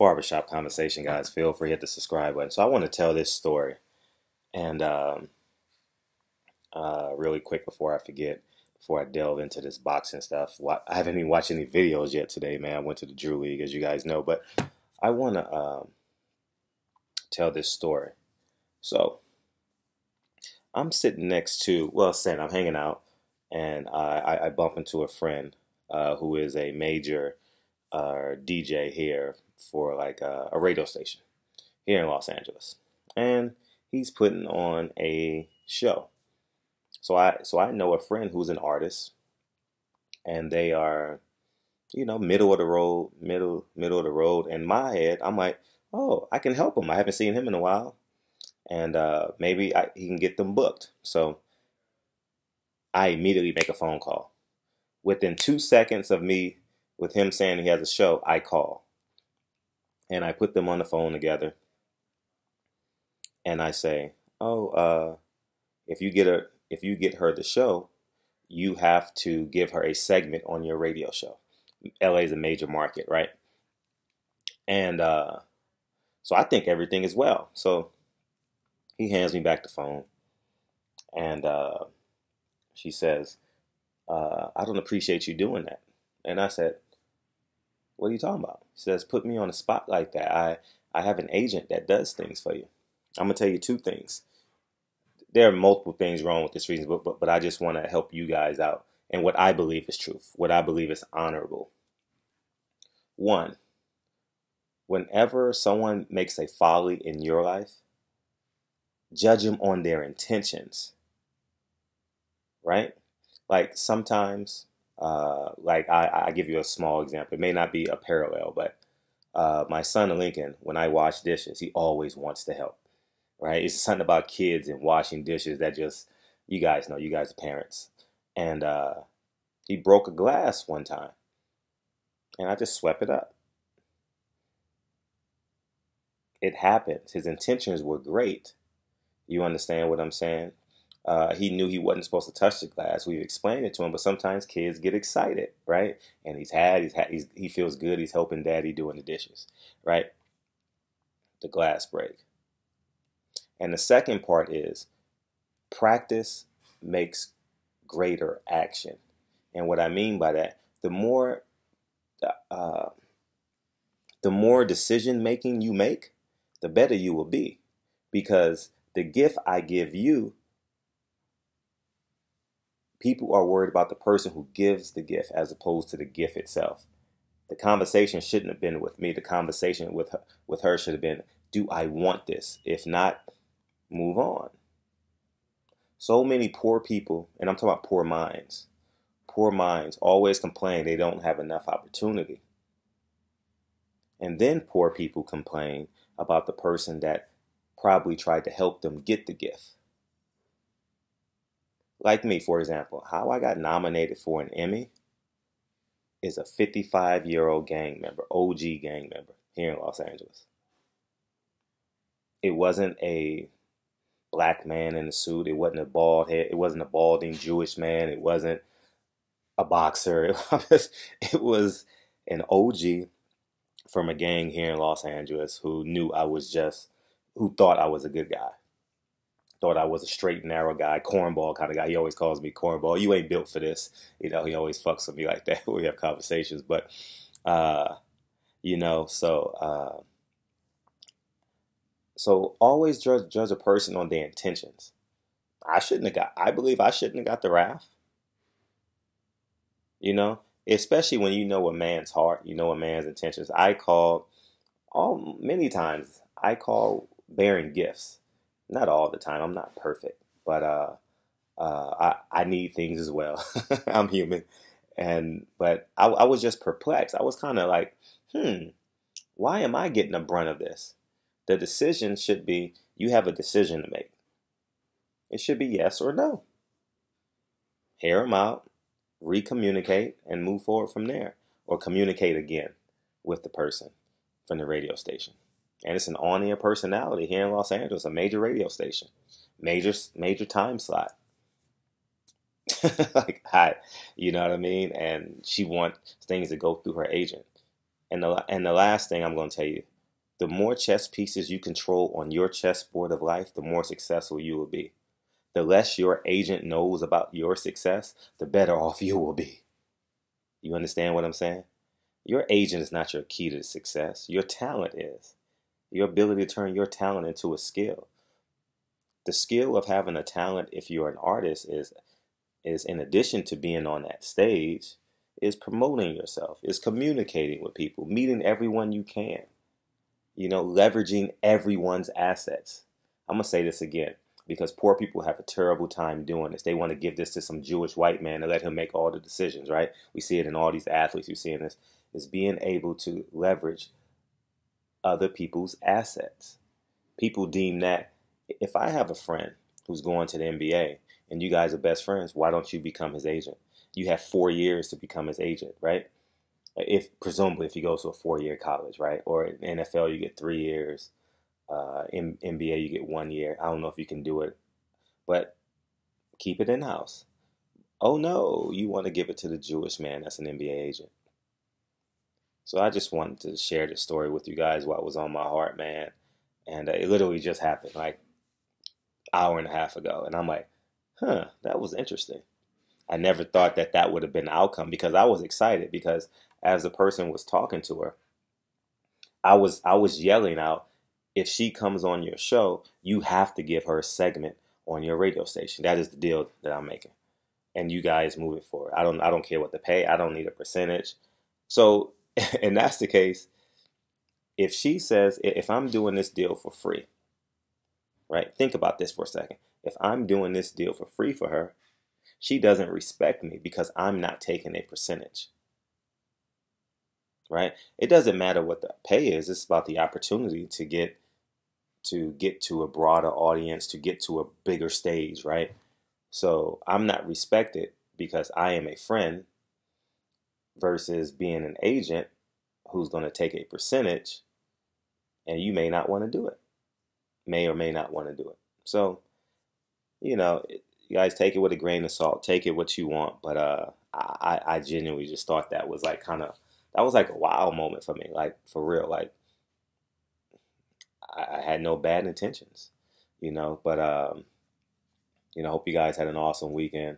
Barbershop Conversation, guys. Feel free to hit the subscribe button. So I want to tell this story, and really quick before I forget, before I delve into this boxing stuff. I haven't even watched any videos yet today, man. I went to the Drew League, as you guys know, but I want to tell this story. So I'm sitting next to, well, saying I'm hanging out, and I bump into a friend who is a major DJ here for like a radio station here in Los Angeles, and he's putting on a show. So I know a friend who's an artist, and they are, middle of the road, middle of the road. In my head, I'm like, oh, I can help him. I haven't seen him in a while, and maybe he can get them booked. So I immediately make a phone call. Within 2 seconds of me, with him saying he has a show, I call. And I put them on the phone together. And I say, oh, if you get her the show, you have to give her a segment on your radio show. LA is a major market, right? And so I think everything is well. So he hands me back the phone. And she says, I don't appreciate you doing that. And I said, what are you talking about? She says, put me on a spot like that. I have an agent that does things for you. I'm going to tell you two things. There are multiple things wrong with this reason, but I just want to help you guys out and what I believe is truth, what I believe is honorable. One, whenever someone makes a folly in your life, judge them on their intentions, right? Like sometimes, like I give you a small example. It may not be a parallel, but my son Lincoln, when I wash dishes, he always wants to help, right? It's something about kids and washing dishes that just, you guys know, you guys are parents. And he broke a glass one time, and I just swept it up. It happens. His intentions were great. You understand what I'm saying? He knew he wasn't supposed to touch the glass. We've explained it to him, but sometimes kids get excited, right? And he feels good. He's helping daddy doing the dishes, right? The glass break. And the second part is practice makes greater action. And what I mean by that, the more decision making you make, the better you will be, because the gift I give you, people are worried about the person who gives the gift as opposed to the gift itself. The conversation shouldn't have been with me. The conversation with her should have been, do I want this? If not, move on. So many poor people, and I'm talking about poor minds always complain they don't have enough opportunity. And then poor people complain about the person that probably tried to help them get the gift. Like me, for example, how I got nominated for an Emmy is a 55-year-old gang member, OG gang member here in Los Angeles. It wasn't a black man in a suit. It wasn't a bald head. It wasn't a balding Jewish man. It wasn't a boxer. It was an OG from a gang here in Los Angeles who who thought I was a good guy. Thought I was a straight and narrow guy, cornball kind of guy. He always calls me cornball. You ain't built for this. He always fucks with me like that when we have conversations. But, so always judge a person on their intentions. I believe I shouldn't have got the wrath. Especially when you know a man's heart, you know a man's intentions. Many times, I call bearing gifts. Not all the time. I'm not perfect, but I need things as well. I'm human, but I was just perplexed. I was kind of like, why am I getting the brunt of this? The decision should be, you have a decision to make. It should be yes or no. Hear them out, recommunicate, and move forward from there, or communicate again with the person from the radio station. And it's an on-air personality here in Los Angeles, a major radio station, major time slot. Like, you know what I mean? And she wants things to go through her agent. And the last thing I'm going to tell you, the more chess pieces you control on your chessboard of life, the more successful you will be. The less your agent knows about your success, the better off you will be. You understand what I'm saying? Your agent is not your key to success. Your talent is. Your ability to turn your talent into a skill. The skill of having a talent, if you're an artist, is in addition to being on that stage, is promoting yourself, is communicating with people, meeting everyone you can, leveraging everyone's assets. I'm going to say this again because poor people have a terrible time doing this. They want to give this to some Jewish white man and let him make all the decisions, right? We see it in all these athletes. You see in this is being able to leverage other people's assets. People deem that if I have a friend who's going to the NBA and you guys are best friends, why don't you become his agent? You have 4 years to become his agent, right? Presumably if he goes to a 4-year college, right? Or in NFL you get 3 years. In NBA you get 1 year. I don't know if you can do it, but keep it in house. Oh no, you want to give it to the Jewish man that's an NBA agent. So I just wanted to share this story with you guys, what was on my heart, man. And it literally just happened like hour and a half ago. And I'm like, that was interesting. I never thought that would have been the outcome because I was excited because as the person was talking to her, I was yelling out, if she comes on your show, you have to give her a segment on your radio station. That is the deal that I'm making. And you guys move it forward. I don't care what to pay. I don't need a percentage. So, and that's the case. If she says, if I'm doing this deal for free, right? Think about this for a second. If I'm doing this deal for free for her, she doesn't respect me because I'm not taking a percentage, right? It doesn't matter what the pay is. It's about the opportunity to get to a broader audience, to get to a bigger stage, right? So I'm not respected because I am a friend versus being an agent who's going to take a percentage, and you may not want to do it, may or may not want to do it. So, you guys take it with a grain of salt, take it what you want. But I genuinely just thought that was like that was like a wow moment for me, like for real. Like I had no bad intentions, but hope you guys had an awesome weekend.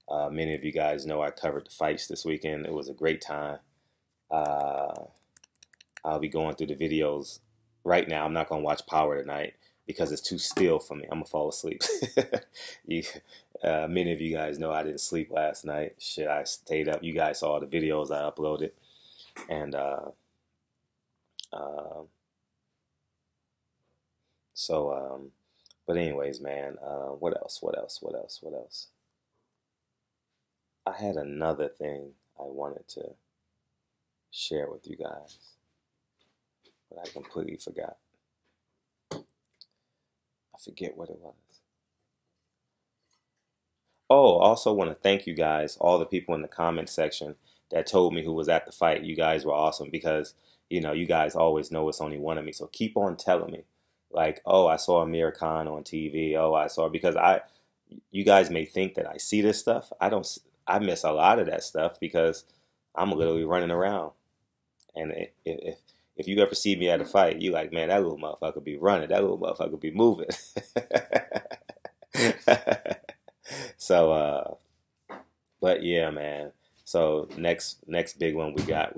Many of you guys know I covered the fights this weekend. It was a great time. I'll be going through the videos right now. I'm not going to watch Power tonight because it's too still for me. I'm going to fall asleep. Many of you guys know I didn't sleep last night. Shit, I stayed up. You guys saw the videos I uploaded. And but anyways, man, what else? I had another thing I wanted to share with you guys, but I completely forgot. I forget what it was. Oh, also want to thank you guys, all the people in the comment section that told me who was at the fight. You guys were awesome because, you guys always know it's only one of me. So keep on telling me. Like, oh, I saw Amir Khan on TV. Oh, I saw, because you guys may think that I see this stuff. I miss a lot of that stuff because I'm literally running around. And if you ever see me at a fight, you like, man, that little motherfucker be running. That little motherfucker be moving. So, but yeah, man. So next big one we got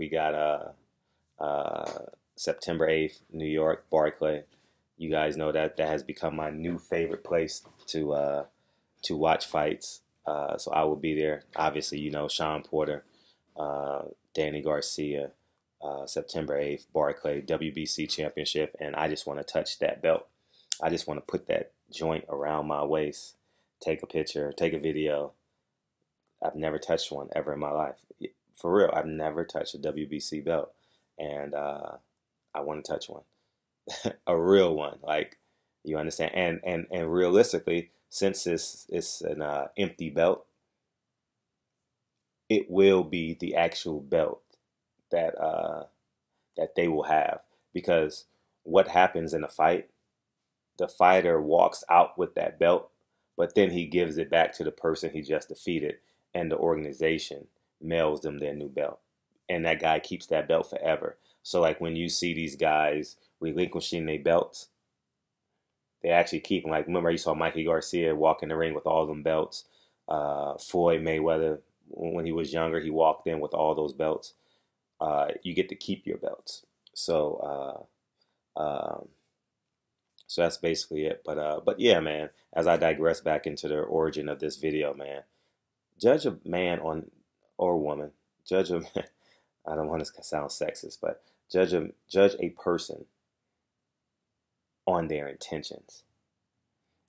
September 8th, New York, Barclay. You guys know that has become my new favorite place to watch fights. So I will be there. Obviously, Sean Porter, Danny Garcia, September 8th, Barclay, WBC Championship, and I just want to touch that belt. I just want to put that joint around my waist, take a picture, take a video. I've never touched one ever in my life. For real, I've never touched a WBC belt, and I want to touch one. A real one, like, you understand, and realistically, since it's an empty belt, it will be the actual belt that they will have, because what happens in a fight, the fighter walks out with that belt, but then he gives it back to the person he just defeated, and the organization mails them their new belt, and that guy keeps that belt forever. So like when you see these guys relinquishing their belts, they actually keep them. Like remember you saw Mikey Garcia walk in the ring with all them belts. Floyd Mayweather, when he was younger, he walked in with all those belts. You get to keep your belts. Um, so that's basically it. But yeah, man. As I digress back into the origin of this video, man, judge a man on or woman. Judge a man. I don't want to sound sexist, but judge a person on their intentions.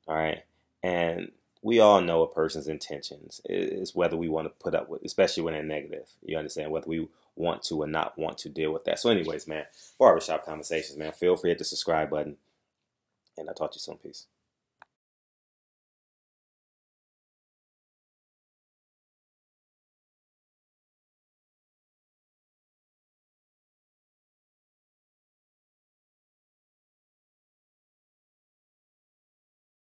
All right, and we all know a person's intentions is whether we want to put up with, especially when they're negative. You understand whether we want to or not want to deal with that. So, anyways, man, barbershop conversations, man. Feel free to hit the subscribe button, and I'll talk to you soon. Peace.